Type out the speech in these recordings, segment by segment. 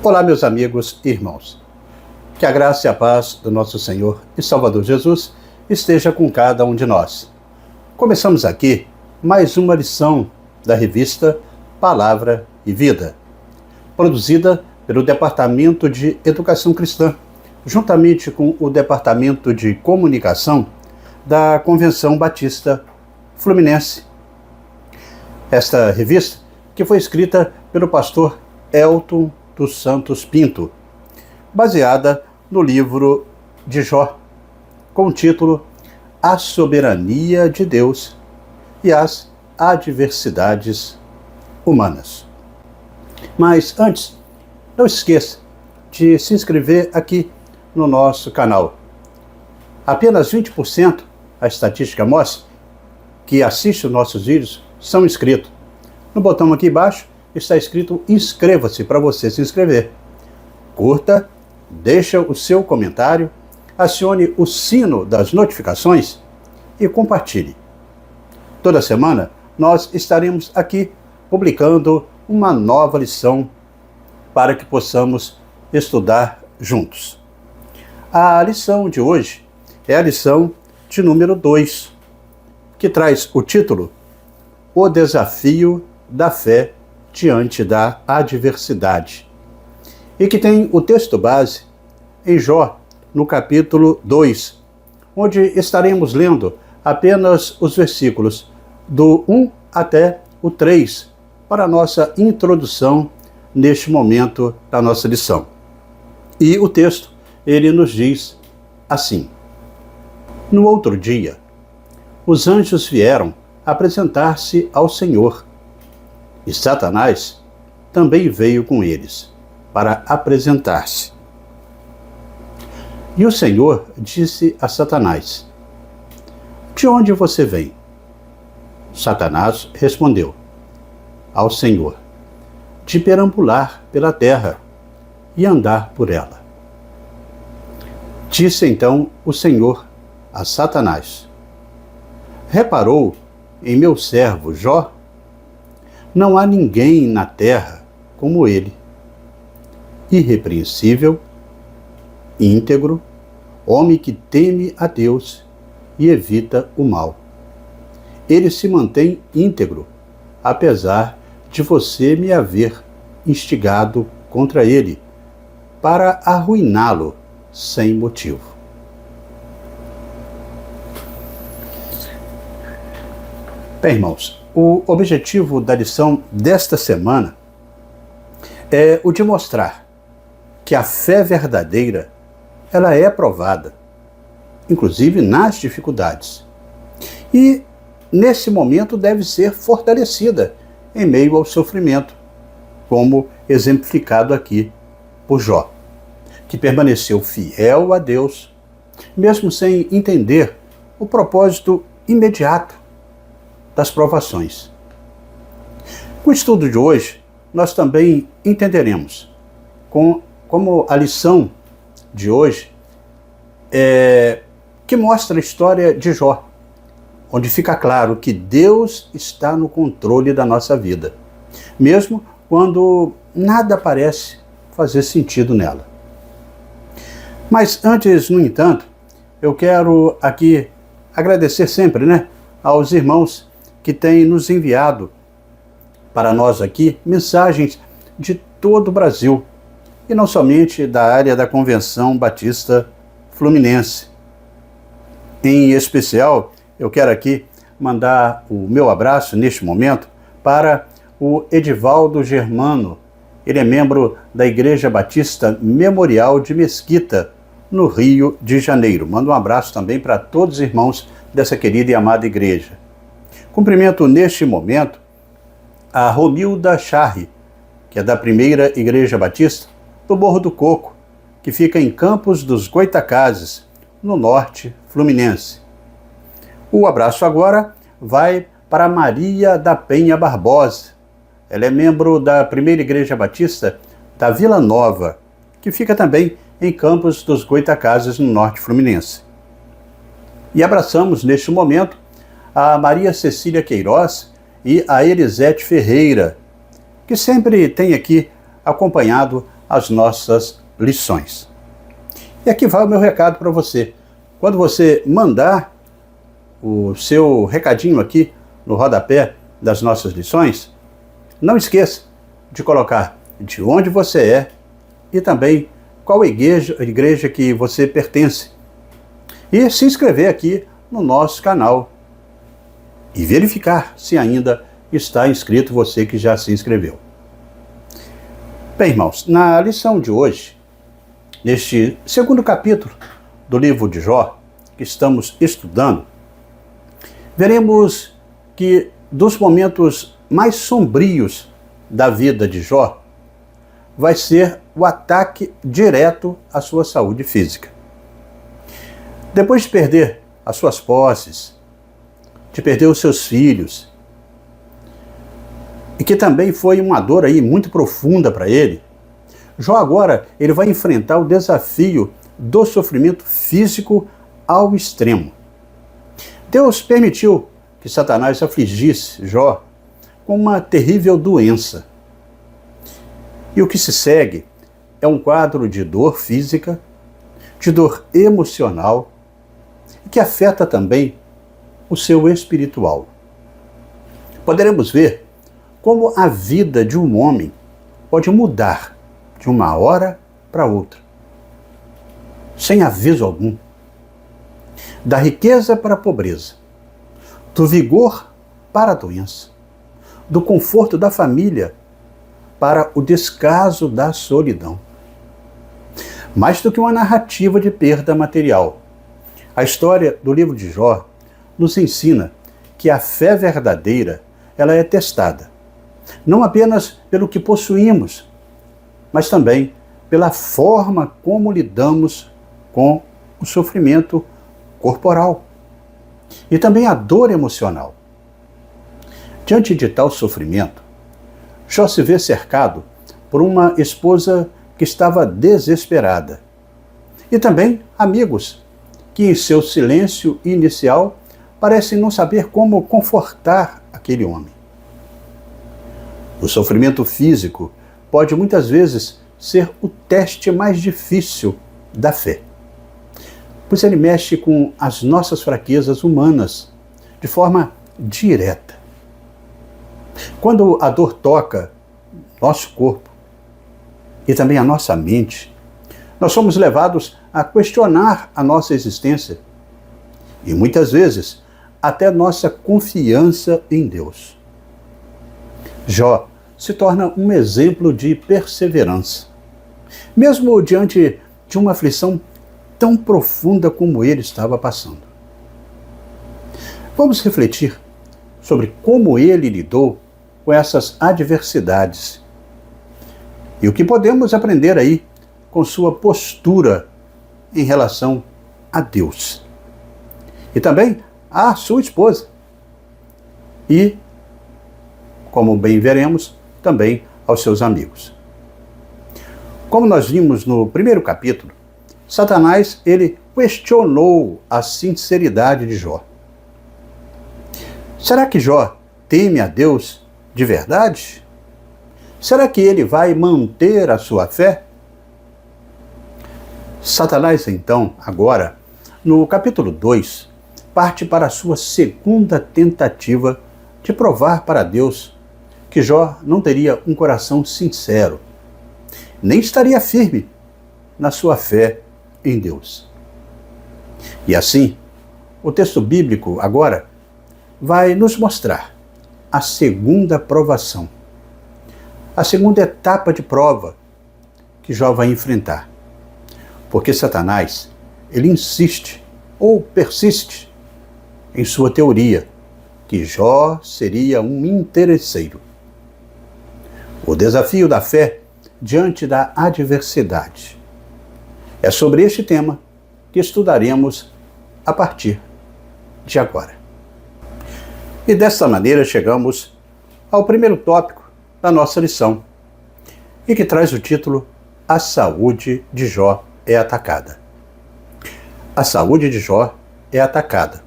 Olá, meus amigos e irmãos. Que a graça e a paz do nosso Senhor e Salvador Jesus esteja com cada um de nós. Começamos aqui mais uma lição da revista Palavra e Vida, produzida pelo Departamento de Educação Cristã, juntamente com o Departamento de Comunicação da Convenção Batista Fluminense. Esta revista, que foi escrita pelo pastor Elton dos Santos Pinto, baseada no livro de Jó, com o título A Soberania de Deus e as Adversidades Humanas. Mas antes, não esqueça de se inscrever aqui no nosso canal. Apenas 20%, a estatística mostra, que assistem os nossos vídeos são inscritos. No botão aqui embaixo está escrito inscreva-se para você se inscrever. Curta, deixa o seu comentário, acione o sino das notificações e compartilhe. Toda semana nós estaremos aqui publicando uma nova lição para que possamos estudar juntos. A lição de hoje é a lição de número 2, que traz o título O Desafio da Fé diante da Adversidade, e que tem o texto base em Jó, no capítulo 2, onde estaremos lendo apenas os versículos do 1 até o 3, para a nossa introdução neste momento da nossa lição. E o texto, ele nos diz assim: No outro dia, os anjos vieram apresentar-se ao Senhor, e Satanás também veio com eles, para apresentar-se. E o Senhor disse a Satanás: De onde você vem? Satanás respondeu ao Senhor: De perambular pela terra e andar por ela. Disse então o Senhor a Satanás: Reparou em meu servo Jó? Não há ninguém na terra como ele, irrepreensível, íntegro, homem que teme a Deus e evita o mal. Ele se mantém íntegro, apesar de você me haver instigado contra ele, para arruiná-lo sem motivo. Bem, irmãos, o objetivo da lição desta semana é o de mostrar que a fé verdadeira, ela é provada, inclusive nas dificuldades. E, nesse momento, deve ser fortalecida em meio ao sofrimento, como exemplificado aqui por Jó, que permaneceu fiel a Deus, mesmo sem entender o propósito imediato das provações. Com o estudo de hoje, nós também entenderemos como a lição de hoje que mostra a história de Jó, onde fica claro que Deus está no controle da nossa vida, mesmo quando nada parece fazer sentido nela. Mas antes, no entanto, eu quero aqui agradecer sempre, aos irmãos que têm nos enviado para nós aqui mensagens de todo o Brasil, e não somente da área da Convenção Batista Fluminense. Em especial, eu quero aqui mandar o meu abraço neste momento para o Edivaldo Germano. Ele é membro da Igreja Batista Memorial de Mesquita, no Rio de Janeiro. Mando um abraço também para todos os irmãos dessa querida e amada igreja. Cumprimento neste momento a Romilda Charri, que é da Primeira Igreja Batista do Morro do Coco, que fica em Campos dos Goitacazes, no norte fluminense. O abraço agora vai para Maria da Penha Barbosa. Ela é membro da Primeira Igreja Batista da Vila Nova, que fica também em Campos dos Goitacazes, no norte fluminense. E abraçamos neste momento a Maria Cecília Queiroz e a Elisete Ferreira, que sempre tem aqui acompanhado as nossas lições. E aqui vai o meu recado para você. Quando você mandar o seu recadinho aqui no rodapé das nossas lições, não esqueça de colocar de onde você é e também qual igreja que você pertence. E se inscrever aqui no nosso canal e verificar se ainda está inscrito você que já se inscreveu. Bem, irmãos, na lição de hoje, neste segundo capítulo do livro de Jó, que estamos estudando, veremos que dos momentos mais sombrios da vida de Jó vai ser o ataque direto à sua saúde física. Depois de perder as suas posses, de perder os seus filhos, e que também foi uma dor aí muito profunda para ele, Jó agora ele vai enfrentar o desafio do sofrimento físico ao extremo. Deus permitiu que Satanás afligisse Jó com uma terrível doença. E o que se segue é um quadro de dor física, de dor emocional, que afeta também o seu espiritual. Poderemos ver como a vida de um homem pode mudar de uma hora para outra, sem aviso algum. Da riqueza para a pobreza, do vigor para a doença, do conforto da família para o descaso da solidão. Mais do que uma narrativa de perda material, a história do livro de Jó nos ensina que a fé verdadeira ela é testada, não apenas pelo que possuímos, mas também pela forma como lidamos com o sofrimento corporal e também a dor emocional. Diante de tal sofrimento, Jó se vê cercado por uma esposa que estava desesperada e também amigos que, em seu silêncio inicial, parecem não saber como confortar aquele homem. O sofrimento físico pode muitas vezes ser o teste mais difícil da fé, pois ele mexe com as nossas fraquezas humanas de forma direta. Quando a dor toca nosso corpo e também a nossa mente, nós somos levados a questionar a nossa existência e muitas vezes até nossa confiança em Deus. Jó se torna um exemplo de perseverança, mesmo diante de uma aflição tão profunda como ele estava passando. Vamos refletir sobre como ele lidou com essas adversidades e o que podemos aprender aí com sua postura em relação a Deus e também a sua esposa e, como bem veremos, também aos seus amigos. Como nós vimos no primeiro capítulo, Satanás ele questionou a sinceridade de Jó. Será que Jó teme a Deus de verdade? Será que ele vai manter a sua fé? Satanás, então, agora, no capítulo 2, parte para a sua segunda tentativa de provar para Deus que Jó não teria um coração sincero, nem estaria firme na sua fé em Deus. E assim, o texto bíblico agora vai nos mostrar a segunda provação, a segunda etapa de prova que Jó vai enfrentar. Porque Satanás, ele insiste ou persiste em sua teoria que Jó seria um interesseiro. O desafio da fé diante da adversidade. É sobre este tema que estudaremos a partir de agora. E dessa maneira chegamos ao primeiro tópico da nossa lição, e que traz o título A Saúde de Jó é Atacada. A saúde de Jó é atacada,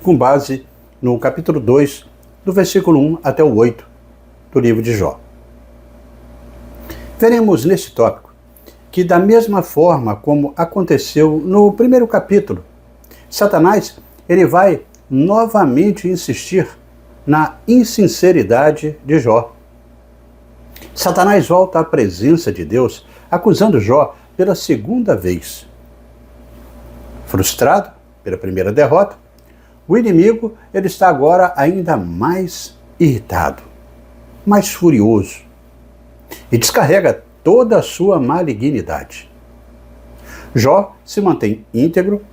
com base no capítulo 2, do versículo 1 até o 8 do livro de Jó. Veremos neste tópico que, da mesma forma como aconteceu no primeiro capítulo, Satanás ele vai novamente insistir na insinceridade de Jó. Satanás volta à presença de Deus, acusando Jó pela segunda vez. Frustrado pela primeira derrota, o inimigo ele está agora ainda mais irritado, mais furioso, e descarrega toda a sua malignidade. Jó se mantém íntegro,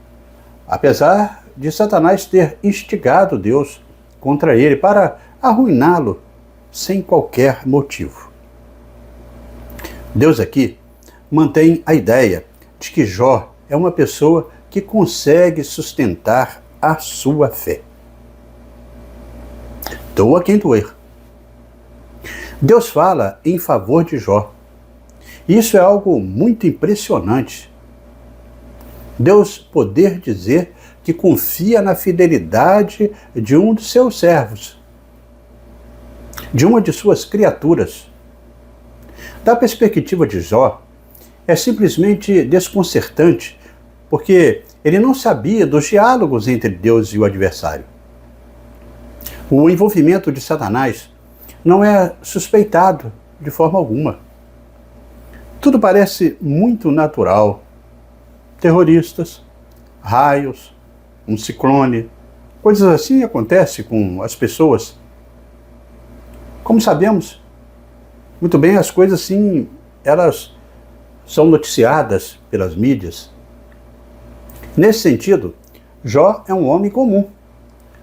apesar de Satanás ter instigado Deus contra ele para arruiná-lo sem qualquer motivo. Deus aqui mantém a ideia de que Jó é uma pessoa que consegue sustentar a sua fé. Doa quem doer. Deus fala em favor de Jó. Isso é algo muito impressionante. Deus poder dizer que confia na fidelidade de um de seus servos, de uma de suas criaturas. Da perspectiva de Jó, é simplesmente desconcertante, porque ele não sabia dos diálogos entre Deus e o adversário. O envolvimento de Satanás não é suspeitado de forma alguma. Tudo parece muito natural. Terroristas, raios, um ciclone, coisas assim acontecem com as pessoas. Como sabemos, muito bem, as coisas assim, elas são noticiadas pelas mídias. Nesse sentido, Jó é um homem comum.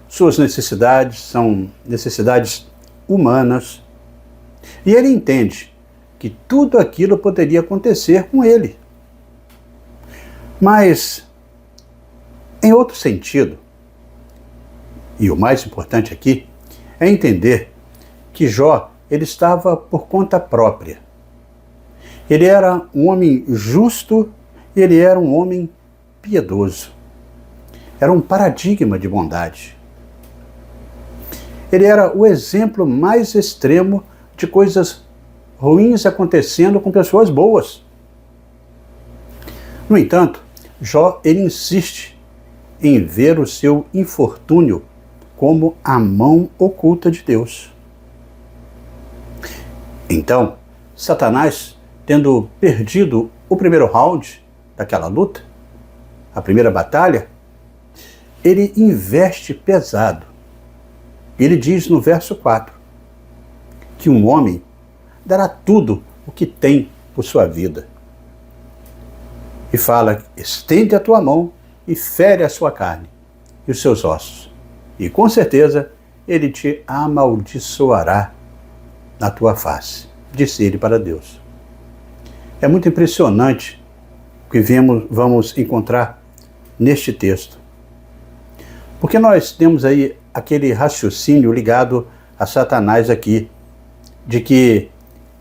Suas necessidades são necessidades humanas. E ele entende que tudo aquilo poderia acontecer com ele. Mas, em outro sentido, e o mais importante aqui, é entender que Jó ele estava por conta própria. Ele era um homem justo e ele era um homem piedoso. Era um paradigma de bondade. Ele era o exemplo mais extremo de coisas ruins acontecendo com pessoas boas. No entanto, Jó ele insiste em ver o seu infortúnio como a mão oculta de Deus. Então, Satanás, tendo perdido o primeiro round daquela luta, a primeira batalha, ele investe pesado. Ele diz no verso 4 que um homem dará tudo o que tem por sua vida. E fala, estende a tua mão e fere a sua carne e os seus ossos. E com certeza ele te amaldiçoará na tua face, disse ele para Deus. É muito impressionante o que vamos encontrar neste texto. Porque nós temos aí aquele raciocínio ligado a Satanás aqui, de que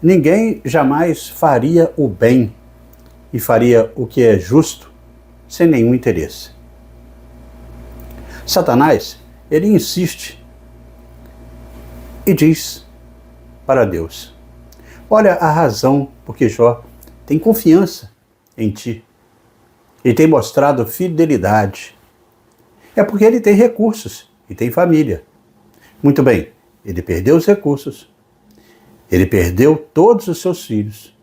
ninguém jamais faria o bem e faria o que é justo sem nenhum interesse. Satanás, ele insiste e diz para Deus, olha a razão por que Jó tem confiança em ti e tem mostrado fidelidade. É porque ele tem recursos e tem família. Muito bem, ele perdeu os recursos, ele perdeu todos os seus filhos.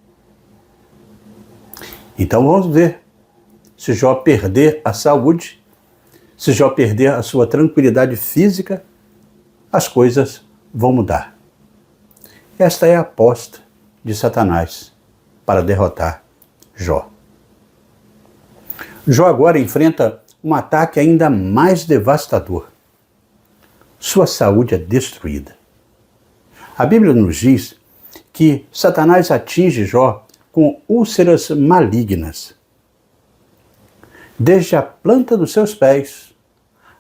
Então vamos ver, se Jó perder a saúde, se Jó perder a sua tranquilidade física, as coisas vão mudar. Esta é a aposta de Satanás para derrotar Jó. Jó agora enfrenta um ataque ainda mais devastador. Sua saúde é destruída. A Bíblia nos diz que Satanás atinge Jó com úlceras malignas. Desde a planta dos seus pés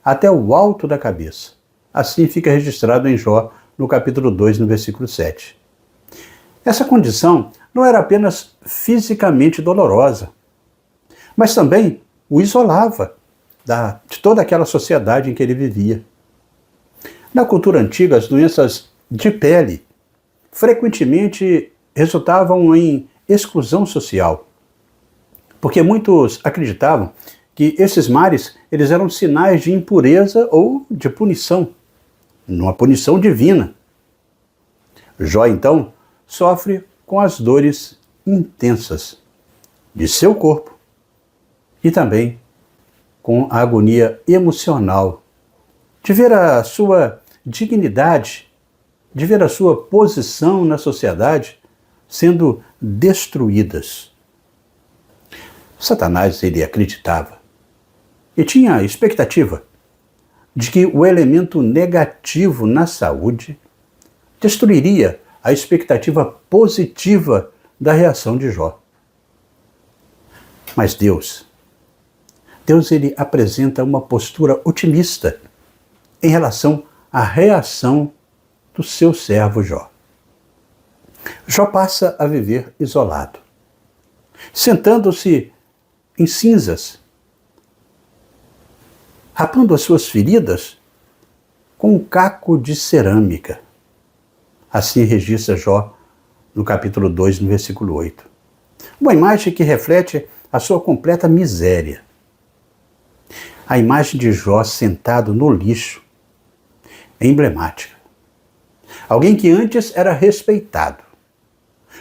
até o alto da cabeça. Assim fica registrado em Jó, no capítulo 2, no versículo 7. Essa condição não era apenas fisicamente dolorosa, mas também o isolava de toda aquela sociedade em que ele vivia. Na cultura antiga, as doenças de pele frequentemente resultavam em exclusão social, porque muitos acreditavam que esses mares eles eram sinais de impureza ou de punição, uma punição divina. Jó, então, sofre com as dores intensas de seu corpo e também com a agonia emocional de ver a sua dignidade, de ver a sua posição na sociedade sendo destruídas. Satanás, ele acreditava e tinha a expectativa de que o elemento negativo na saúde destruiria a expectativa positiva da reação de Jó. Mas Deus ele apresenta uma postura otimista em relação à reação do seu servo Jó. Jó passa a viver isolado, sentando-se em cinzas, rapando as suas feridas com um caco de cerâmica. Assim registra Jó no capítulo 2, no versículo 8. Uma imagem que reflete a sua completa miséria. A imagem de Jó sentado no lixo é emblemática. Alguém que antes era respeitado,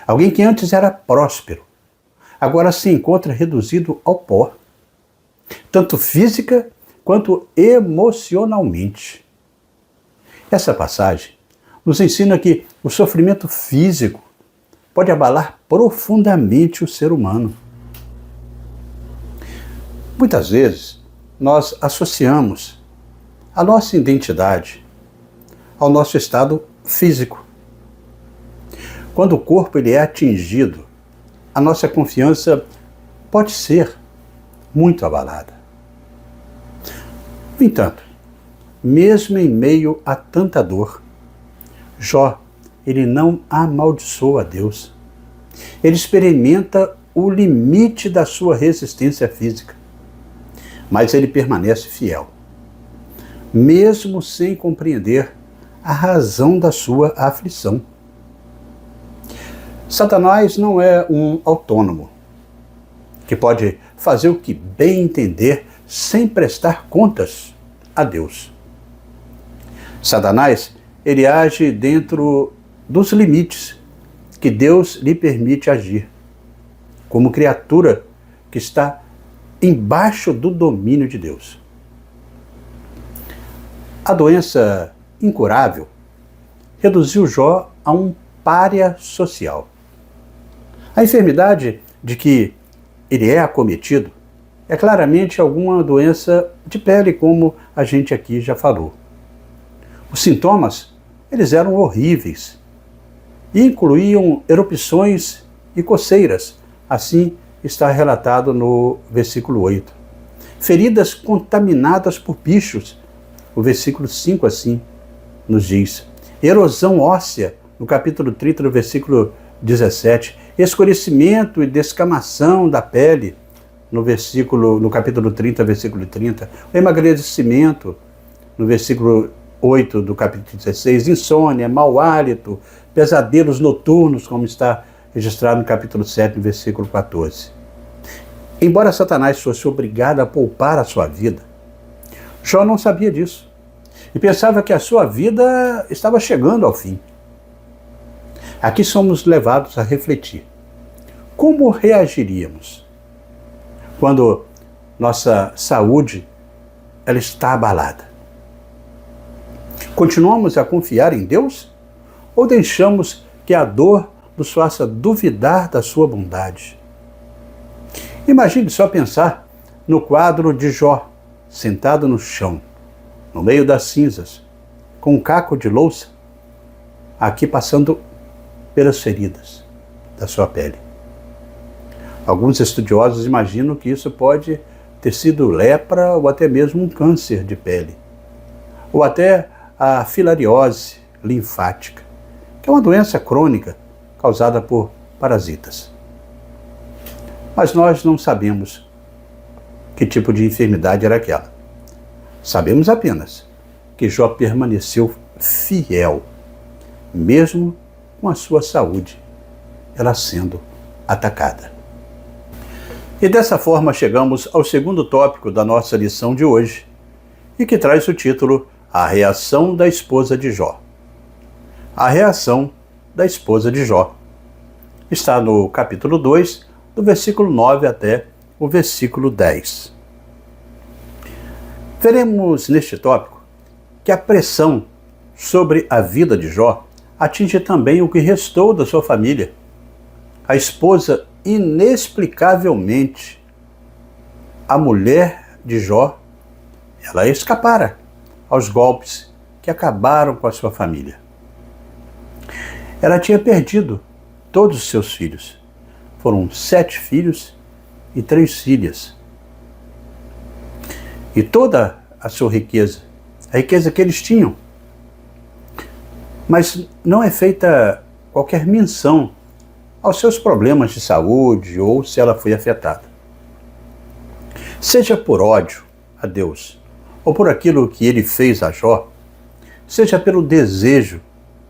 alguém que antes era próspero, agora se encontra reduzido ao pó, tanto física quanto emocionalmente. Essa passagem nos ensina que o sofrimento físico pode abalar profundamente o ser humano. Muitas vezes, nós associamos a nossa identidade ao nosso estado físico. Quando o corpo ele é atingido, a nossa confiança pode ser muito abalada. No entanto, mesmo em meio a tanta dor, Jó, ele não amaldiçoa a Deus. Ele experimenta o limite da sua resistência física, mas ele permanece fiel, mesmo sem compreender a razão da sua aflição. Satanás não é um autônomo que pode fazer o que bem entender sem prestar contas a Deus. Satanás, ele age dentro dos limites que Deus lhe permite agir, como criatura que está embaixo do domínio de Deus. A doença incurável reduziu Jó a um pária social. A enfermidade de que ele é acometido é claramente alguma doença de pele, como a gente aqui já falou. Os sintomas, eles eram horríveis e incluíam erupções e coceiras, assim está relatado no versículo 8. Feridas contaminadas por bichos, o versículo 5 assim nos diz. Erosão óssea, no capítulo 30, no versículo 17. Escurecimento e descamação da pele, no capítulo 30, versículo 30. O emagrecimento, no versículo 8 do capítulo 16. Insônia, mau hálito, pesadelos noturnos, como está registrado no capítulo 7, no versículo 14. Embora Satanás fosse obrigado a poupar a sua vida, Jó não sabia disso e pensava que a sua vida estava chegando ao fim. Aqui somos levados a refletir. Como reagiríamos quando nossa saúde ela está abalada? Continuamos a confiar em Deus ou deixamos que a dor nos faça duvidar da sua bondade? Imagine só pensar no quadro de Jó, sentado no chão, no meio das cinzas, com um caco de louça, aqui passando pelas feridas da sua pele. Alguns estudiosos imaginam que isso pode ter sido lepra ou até mesmo um câncer de pele, ou até a filariose linfática, que é uma doença crônica causada por parasitas. Mas nós não sabemos que tipo de enfermidade era aquela. Sabemos apenas que Jó permaneceu fiel, mesmo com a sua saúde ela sendo atacada. E dessa forma chegamos ao segundo tópico da nossa lição de hoje, e que traz o título A Reação da Esposa de Jó. A reação da esposa de Jó. Está no capítulo 2, do versículo 9 até o versículo 10. Veremos neste tópico que a pressão sobre a vida de Jó atinge também o que restou da sua família. A esposa, inexplicavelmente, a mulher de Jó, ela escapara aos golpes que acabaram com a sua família. Ela tinha perdido todos os seus filhos. Foram 7 filhos e 3 filhas. E toda a sua riqueza, a riqueza que eles tinham. Mas não é feita qualquer menção aos seus problemas de saúde ou se ela foi afetada. Seja por ódio a Deus ou por aquilo que ele fez a Jó, seja pelo desejo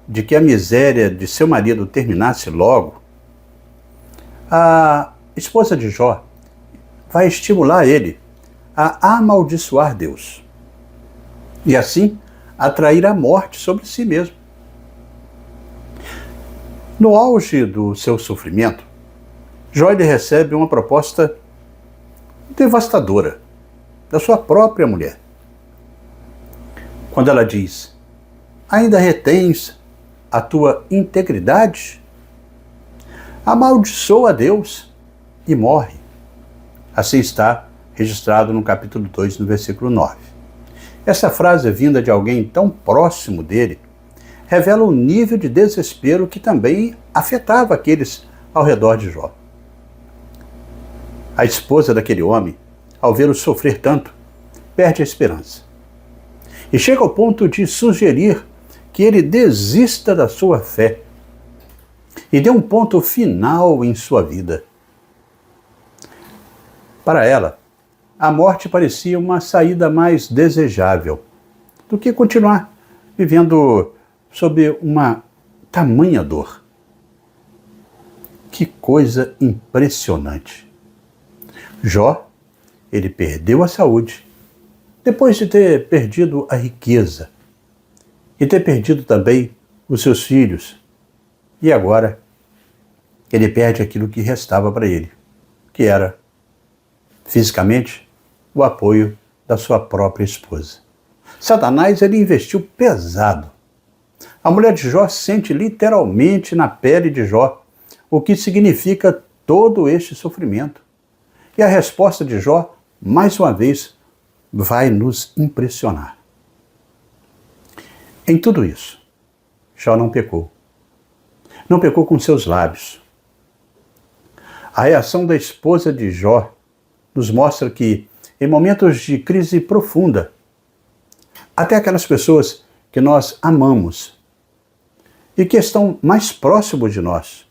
de que a miséria de seu marido terminasse logo, a esposa de Jó vai estimular ele a amaldiçoar Deus e assim atrair a morte sobre si mesmo. No auge do seu sofrimento, Jó recebe uma proposta devastadora da sua própria mulher. Quando ela diz: ainda retens a tua integridade? Amaldiçoa a Deus e morre. Assim está registrado no capítulo 2, no versículo 9. Essa frase, vinda de alguém tão próximo dele, revela o nível de desespero que também afetava aqueles ao redor de Jó. A esposa daquele homem, ao vê-lo sofrer tanto, perde a esperança. E chega ao ponto de sugerir que ele desista da sua fé e dê um ponto final em sua vida. Para ela, a morte parecia uma saída mais desejável do que continuar vivendo sob uma tamanha dor. Que coisa impressionante! Jó, ele perdeu a saúde, depois de ter perdido a riqueza e ter perdido também os seus filhos. E agora, ele perde aquilo que restava para ele, que era, fisicamente, o apoio da sua própria esposa. Satanás, ele investiu pesado. A mulher de Jó sente literalmente na pele de Jó o que significa todo este sofrimento. E a resposta de Jó, mais uma vez, vai nos impressionar. Em tudo isso, Jó não pecou. Não pecou com seus lábios. A reação da esposa de Jó nos mostra que, em momentos de crise profunda, até aquelas pessoas que nós amamos e que estão mais próximos de nós,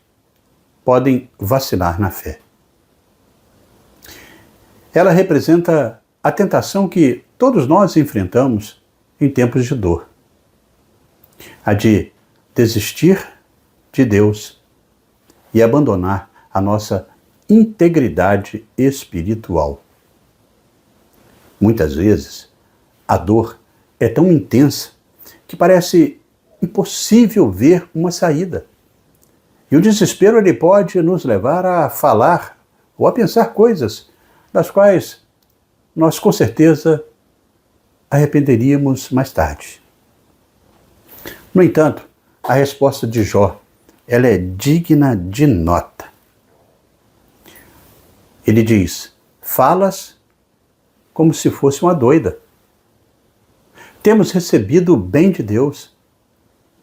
podem vacilar na fé. Ela representa a tentação que todos nós enfrentamos em tempos de dor. A de desistir de Deus e abandonar a nossa integridade espiritual. Muitas vezes, a dor é tão intensa que parece impossível ver uma saída. E o desespero, ele pode nos levar a falar ou a pensar coisas das quais nós, com certeza, arrependeríamos mais tarde. No entanto, a resposta de Jó, ela é digna de nota. Ele diz: falas como se fosse uma doida. Temos recebido o bem de Deus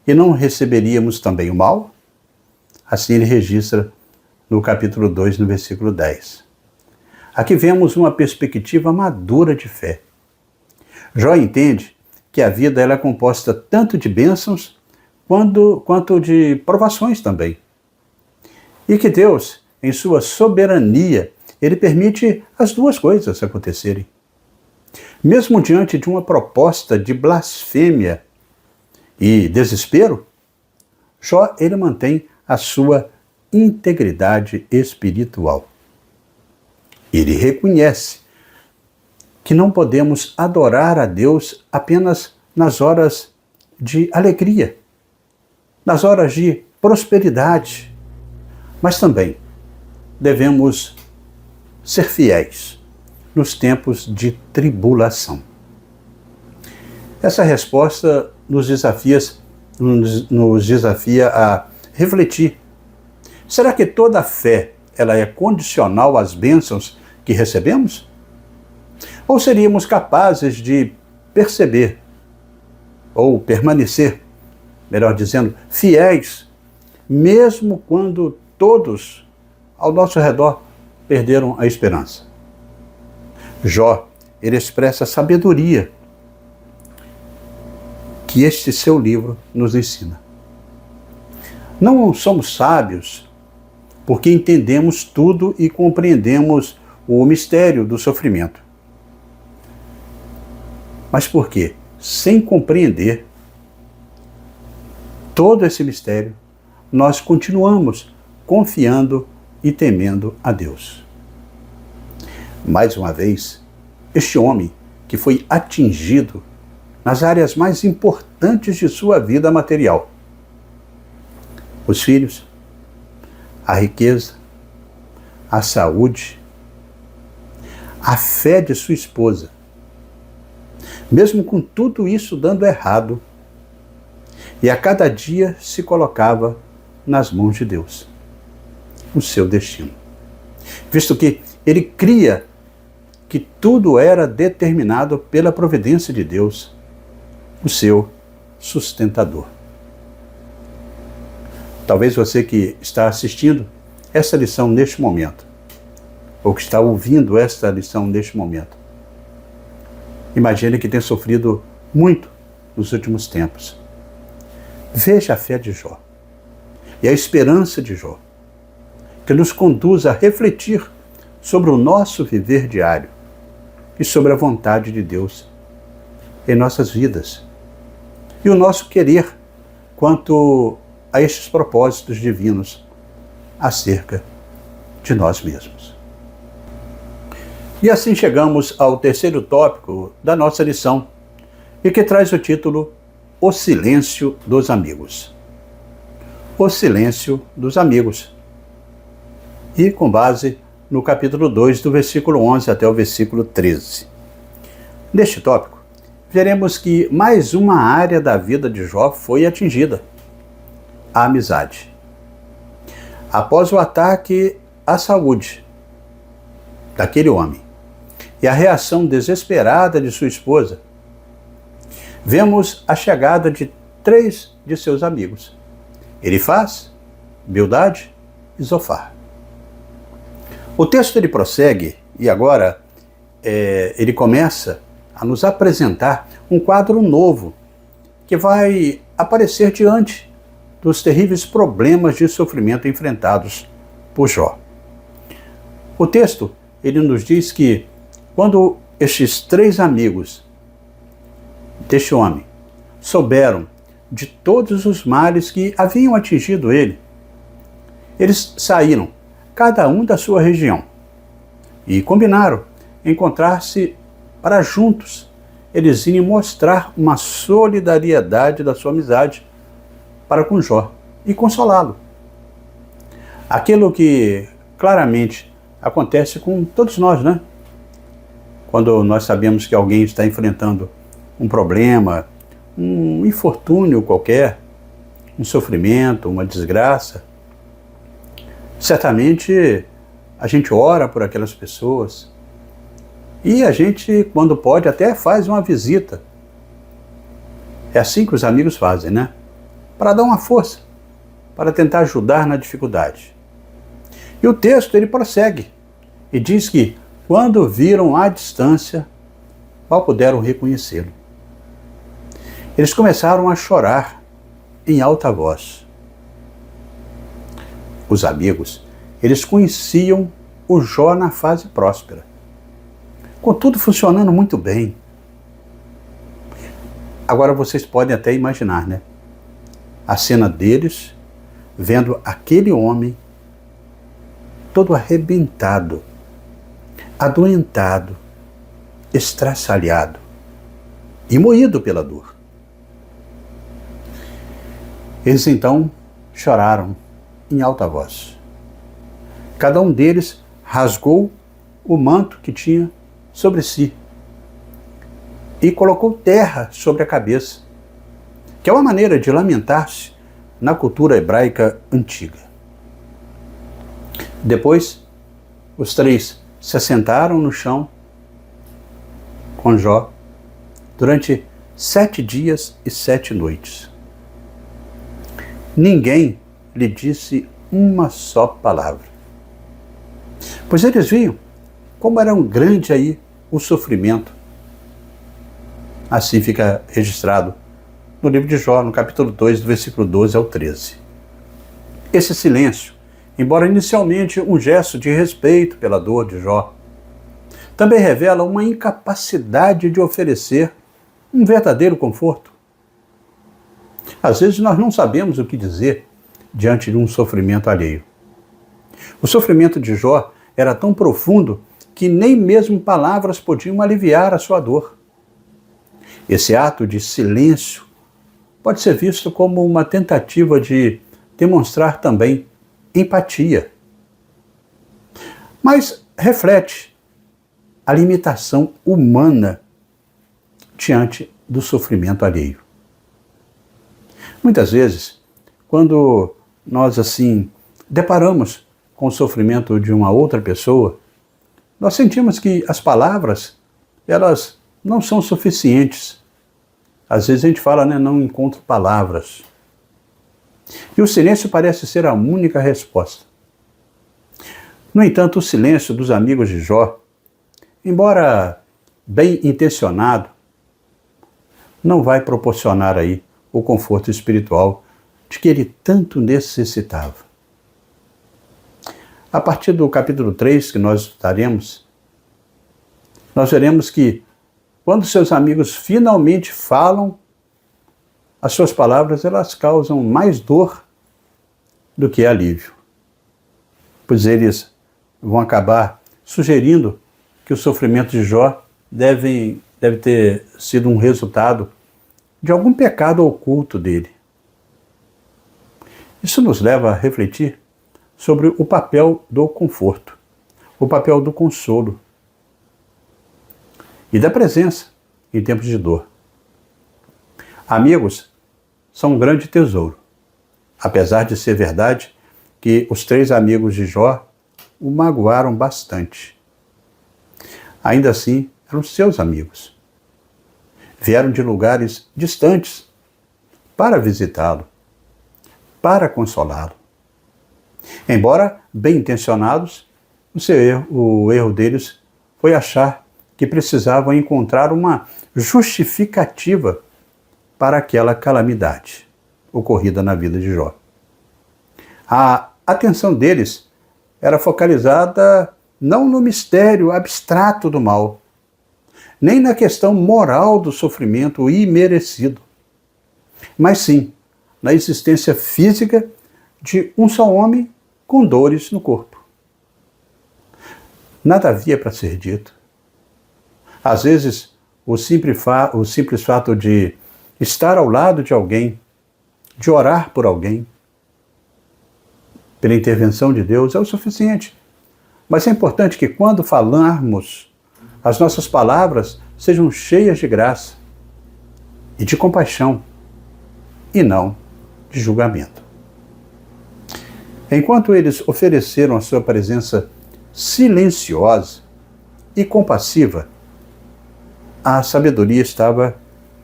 e não receberíamos também o mal? Assim ele registra no capítulo 2, no versículo 10. Aqui vemos uma perspectiva madura de fé. Jó entende que a vida ela é composta tanto de bênçãos quanto de provações também. E que Deus, em sua soberania, ele permite as duas coisas acontecerem. Mesmo diante de uma proposta de blasfêmia e desespero, Jó ele mantém a sua integridade espiritual. Ele reconhece que não podemos adorar a Deus apenas nas horas de alegria, nas horas de prosperidade, mas também devemos ser fiéis nos tempos de tribulação. Essa resposta nos desafia a refletir. Será que toda fé ela é condicional às bênçãos que recebemos? Ou seríamos capazes de perceber, ou permanecer, melhor dizendo, fiéis, mesmo quando todos ao nosso redor perderam a esperança? Jó, ele expressa a sabedoria que este seu livro nos ensina. Não somos sábios porque entendemos tudo e compreendemos o mistério do sofrimento. Mas porque, sem compreender todo esse mistério, nós continuamos confiando e temendo a Deus. Mais uma vez, este homem que foi atingido nas áreas mais importantes de sua vida material, os filhos, a riqueza, a saúde, a fé de sua esposa. Mesmo com tudo isso dando errado, e a cada dia se colocava nas mãos de Deus o seu destino. Visto que ele cria que tudo era determinado pela providência de Deus, o seu sustentador. Talvez você que está assistindo essa lição neste momento, ou que está ouvindo esta lição neste momento, imagine que tem sofrido muito nos últimos tempos. Veja a fé de Jó e a esperança de Jó, que nos conduz a refletir sobre o nosso viver diário e sobre a vontade de Deus em nossas vidas e o nosso querer quanto a estes propósitos divinos acerca de nós mesmos. E assim chegamos ao terceiro tópico da nossa lição, e que traz o título O Silêncio dos Amigos. O Silêncio dos Amigos. E com base no capítulo 2, do versículo 11 até o versículo 13. Neste tópico, veremos que mais uma área da vida de Jó foi atingida: a amizade. Após o ataque à saúde daquele homem e a reação desesperada de sua esposa, vemos a chegada de 3 de seus amigos: Elifaz, Bildade e Zofar. O texto ele prossegue e agora ele começa a nos apresentar um quadro novo que vai aparecer diante dos terríveis problemas de sofrimento enfrentados por Jó. O texto ele nos diz que quando estes 3 amigos deste homem souberam de todos os males que haviam atingido ele, eles saíram, cada um da sua região, e combinaram encontrar-se para juntos eles irem mostrar uma solidariedade da sua amizade para com Jó e consolá-lo. Aquilo que claramente acontece com todos nós, né? Quando nós sabemos que alguém está enfrentando um problema, um infortúnio qualquer, um sofrimento, uma desgraça, certamente a gente ora por aquelas pessoas e a gente, quando pode, até faz uma visita. É assim que os amigos fazem, né? Para dar uma força, para tentar ajudar na dificuldade. E o texto ele prossegue e diz que quando viram à distância, mal puderam reconhecê-lo. Eles começaram a chorar em alta voz. Os amigos, eles conheciam o Jó na fase próspera, com tudo funcionando muito bem. Agora vocês podem até imaginar, né? A cena deles vendo aquele homem todo arrebentado, adoentado, estraçalhado e moído pela dor. Eles então choraram em alta voz. Cada um deles rasgou o manto que tinha sobre si e colocou terra sobre a cabeça, que é uma maneira de lamentar-se na cultura hebraica antiga. Depois, os três se assentaram no chão com Jó durante 7 dias e 7 noites. Ninguém lhe disse uma só palavra, pois eles viam como era um grande aí o sofrimento. Assim fica registrado no livro de Jó, no capítulo 2, do versículo 12 ao 13. Esse silêncio, embora inicialmente um gesto de respeito pela dor de Jó, também revela uma incapacidade de oferecer um verdadeiro conforto. Às vezes nós não sabemos o que dizer diante de um sofrimento alheio. O sofrimento de Jó era tão profundo que nem mesmo palavras podiam aliviar a sua dor. Esse ato de silêncio pode ser visto como uma tentativa de demonstrar também empatia. Mas reflete a limitação humana diante do sofrimento alheio. Muitas vezes, quando nós assim deparamos com o sofrimento de uma outra pessoa, nós sentimos que as palavras, elas não são suficientes. Às vezes a gente fala, não encontro palavras. E o silêncio parece ser a única resposta. No entanto, o silêncio dos amigos de Jó, embora bem intencionado, não vai proporcionar aí o conforto espiritual de que ele tanto necessitava. A partir do capítulo 3 que nós estudaremos, nós veremos que quando seus amigos finalmente falam, as suas palavras elas causam mais dor do que alívio, pois eles vão acabar sugerindo que o sofrimento de Jó deve ter sido um resultado de algum pecado oculto dele. Isso nos leva a refletir sobre o papel do conforto, o papel do consolo e da presença em tempos de dor. Amigos são um grande tesouro, apesar de ser verdade que os 3 amigos de Jó o magoaram bastante. Ainda assim, eram seus amigos. Vieram de lugares distantes para visitá-lo, para consolá-lo. Embora bem intencionados, o erro deles foi achar que precisavam encontrar uma justificativa para aquela calamidade ocorrida na vida de Jó. A atenção deles era focalizada não no mistério abstrato do mal, nem na questão moral do sofrimento imerecido, mas sim na existência física de um só homem com dores no corpo. Nada havia para ser dito. Às vezes, o simples fato de estar ao lado de alguém, de orar por alguém, pela intervenção de Deus, é o suficiente. Mas é importante que quando falarmos, as nossas palavras sejam cheias de graça e de compaixão, e não de julgamento. Enquanto eles ofereceram a sua presença silenciosa e compassiva, a sabedoria estava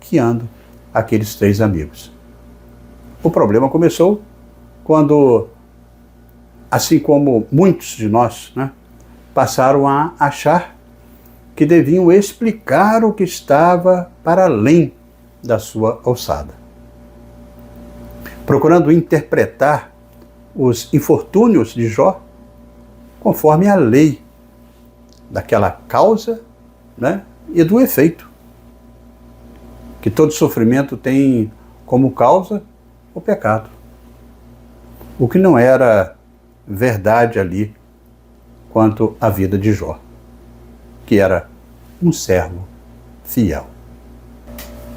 guiando aqueles 3 amigos. O problema começou quando, assim como muitos de nós, passaram a achar que deviam explicar o que estava para além da sua alçada, procurando interpretar os infortúnios de Jó conforme a lei daquela causa, e do efeito, que todo sofrimento tem como causa o pecado. O que não era verdade ali quanto à vida de Jó, que era um servo fiel.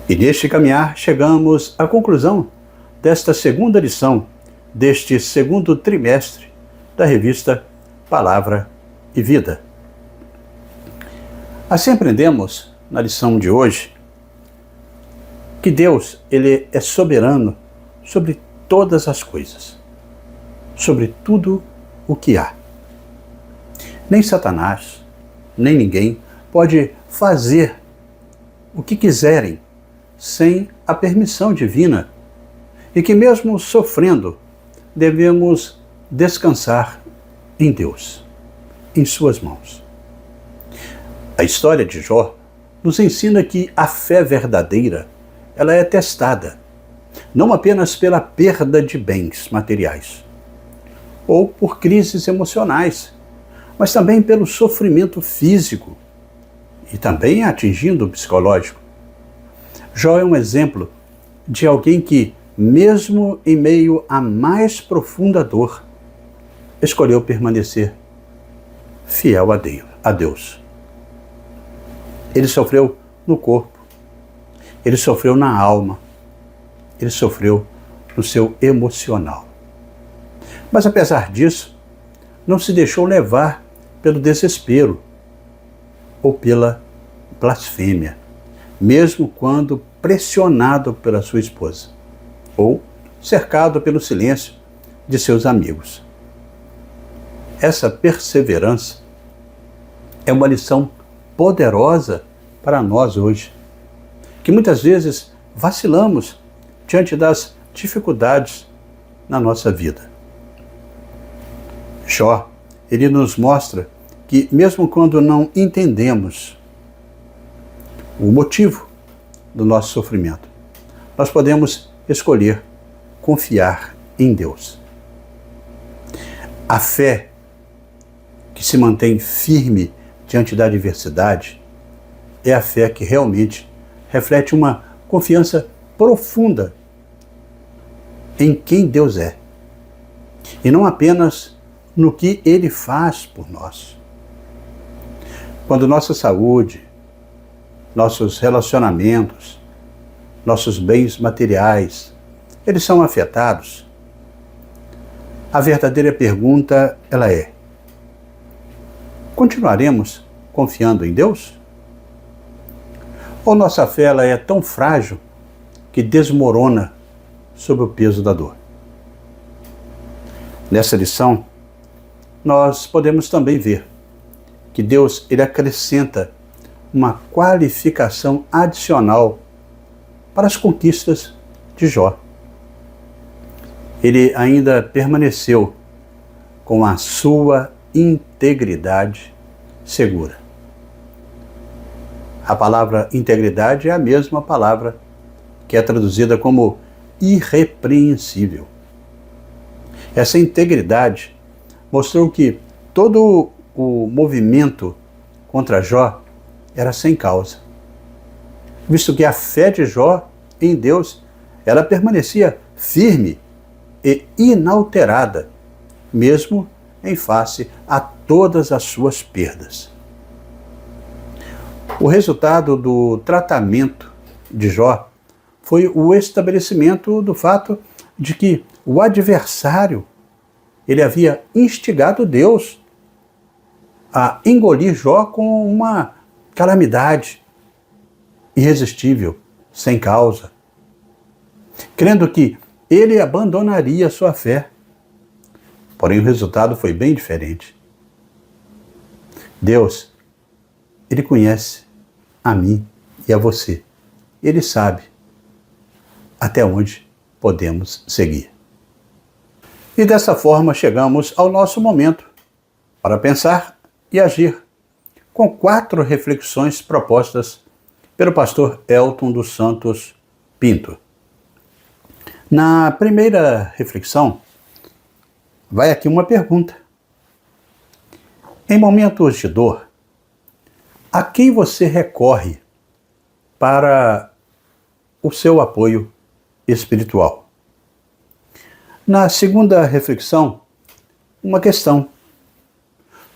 E neste caminhar chegamos à conclusão desta segunda lição, deste segundo trimestre da revista Palavra e Vida. Assim aprendemos na lição de hoje que Deus, Ele é soberano sobre todas as coisas, sobre tudo o que há. Nem Satanás, nem ninguém pode fazer o que quiserem sem a permissão divina, e que mesmo sofrendo, devemos descansar em Deus, em suas mãos. A história de Jó nos ensina que a fé verdadeira, ela é testada, não apenas pela perda de bens materiais, ou por crises emocionais, mas também pelo sofrimento físico e também atingindo o psicológico. Jó é um exemplo de alguém que, mesmo em meio à mais profunda dor, escolheu permanecer fiel a Deus. Ele sofreu no corpo, ele sofreu na alma, ele sofreu no seu emocional. Mas apesar disso, não se deixou levar pelo desespero ou pela blasfêmia, mesmo quando pressionado pela sua esposa, ou cercado pelo silêncio de seus amigos. Essa perseverança é uma lição poderosa para nós hoje, que muitas vezes vacilamos diante das dificuldades na nossa vida. Jó, ele nos mostra que mesmo quando não entendemos o motivo do nosso sofrimento, nós podemos escolher confiar em Deus. A fé que se mantém firme diante da adversidade é a fé que realmente reflete uma confiança profunda em quem Deus é, e não apenas no que Ele faz por nós. Quando nossa saúde, nossos relacionamentos, nossos bens materiais, eles são afetados, a verdadeira pergunta, ela é: continuaremos confiando em Deus? Ou nossa fé ela é tão frágil que desmorona sob o peso da dor? Nessa lição, nós podemos também ver que Deus ele acrescenta uma qualificação adicional para as conquistas de Jó. Ele ainda permaneceu com a sua integridade segura. A palavra integridade é a mesma palavra que é traduzida como irrepreensível. Essa integridade mostrou que todo o movimento contra Jó era sem causa, visto que a fé de Jó em Deus, ela permanecia firme e inalterada, mesmo em face a todas as suas perdas. O resultado do tratamento de Jó foi o estabelecimento do fato de que o adversário, ele havia instigado Deus a engolir Jó com uma calamidade irresistível, sem causa, crendo que ele abandonaria sua fé. Porém, o resultado foi bem diferente. Deus, Ele conhece a mim e a você. Ele sabe até onde podemos seguir. E dessa forma chegamos ao nosso momento para pensar e agir, com 4 reflexões propostas pelo pastor Elton dos Santos Pinto. Na primeira reflexão, vai aqui uma pergunta. Em momentos de dor, a quem você recorre para o seu apoio espiritual? Na segunda reflexão, uma questão.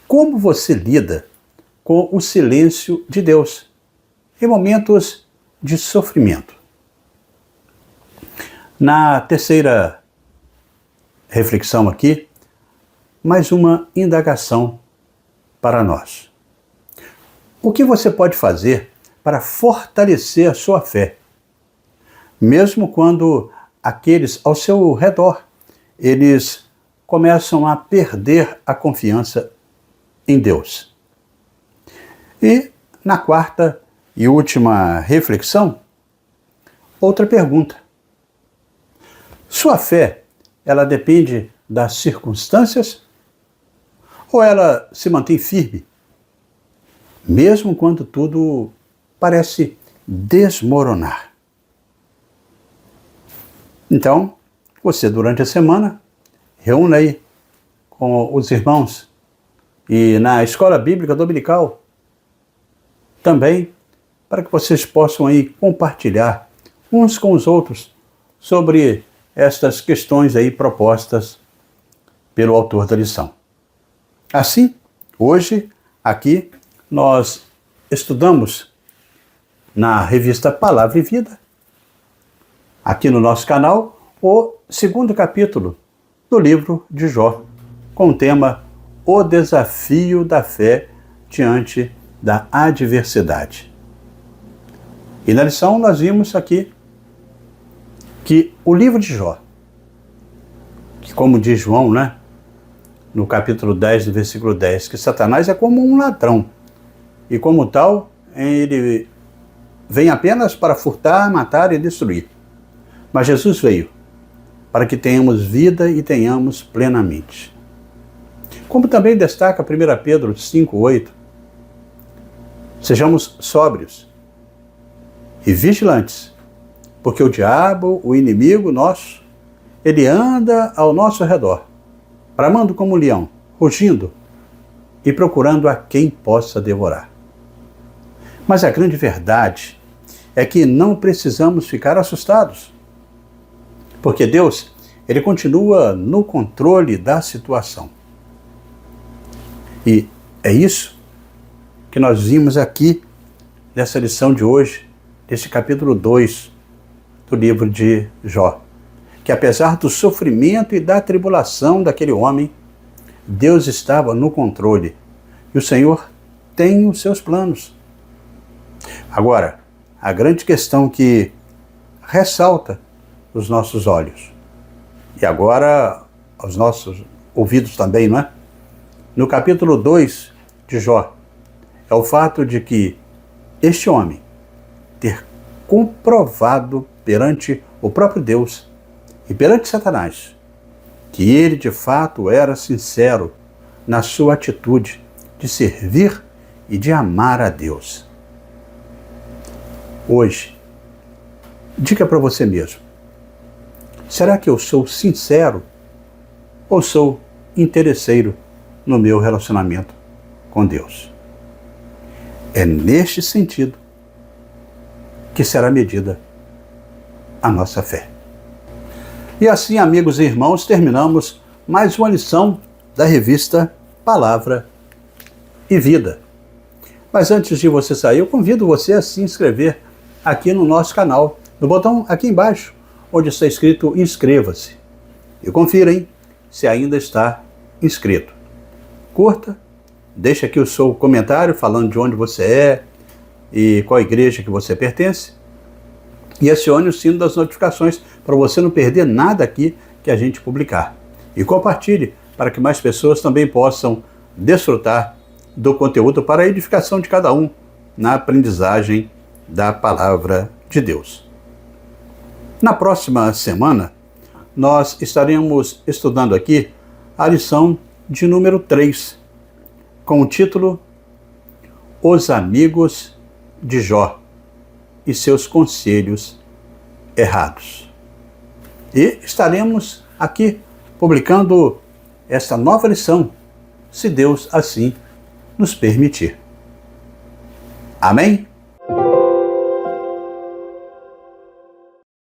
Como você lida com o silêncio de Deus em momentos de sofrimento? Na terceira reflexão aqui, mais uma indagação para nós. O que você pode fazer para fortalecer a sua fé, mesmo quando aqueles ao seu redor, eles começam a perder a confiança em Deus? E na quarta e última reflexão, outra pergunta. Sua fé, ela depende das circunstâncias ou ela se mantém firme, mesmo quando tudo parece desmoronar? Então, você durante a semana, reúne aí com os irmãos e na escola bíblica dominical também, para que vocês possam aí compartilhar uns com os outros sobre estas questões aí propostas pelo autor da lição. Assim, hoje, aqui, nós estudamos na revista Palavra e Vida, aqui no nosso canal, o segundo capítulo do livro de Jó, com o tema O Desafio da Fé Diante da Adversidade. E na lição nós vimos aqui que o livro de Jó, que como diz João, no capítulo 10, do versículo 10, que Satanás é como um ladrão, e como tal, ele vem apenas para furtar, matar e destruir. Mas Jesus veio para que tenhamos vida e tenhamos plenamente. Como também destaca 1 Pedro 5,8, sejamos sóbrios e vigilantes, porque o diabo, o inimigo nosso, ele anda ao nosso redor, bramando como um leão, rugindo e procurando a quem possa devorar. Mas a grande verdade é que não precisamos ficar assustados, porque Deus, ele continua no controle da situação. E é isso que nós vimos aqui nessa lição de hoje, desse capítulo 2 do livro de Jó. Que apesar do sofrimento e da tribulação daquele homem, Deus estava no controle e o Senhor tem os seus planos. Agora, a grande questão que ressalta os nossos olhos, e agora aos nossos ouvidos também, No capítulo 2 de Jó, é o fato de que este homem ter comprovado perante o próprio Deus e perante Satanás que ele de fato era sincero na sua atitude de servir e de amar a Deus. Hoje, diga para você mesmo: será que eu sou sincero ou sou interesseiro no meu relacionamento com Deus? É neste sentido que será medida a nossa fé. E assim, amigos e irmãos, terminamos mais uma lição da revista Palavra e Vida. Mas antes de você sair, eu convido você a se inscrever aqui no nosso canal, no botão aqui embaixo, onde está escrito inscreva-se. E confira, se ainda está inscrito. Curta, deixa aqui o seu comentário falando de onde você é e qual igreja que você pertence. E acione o sino das notificações para você não perder nada aqui que a gente publicar. E compartilhe para que mais pessoas também possam desfrutar do conteúdo para a edificação de cada um na aprendizagem da Palavra de Deus. Na próxima semana, nós estaremos estudando aqui a lição de número 3, com o título Os Amigos de Jó e seus conselhos errados. E estaremos aqui publicando esta nova lição, se Deus assim nos permitir. Amém?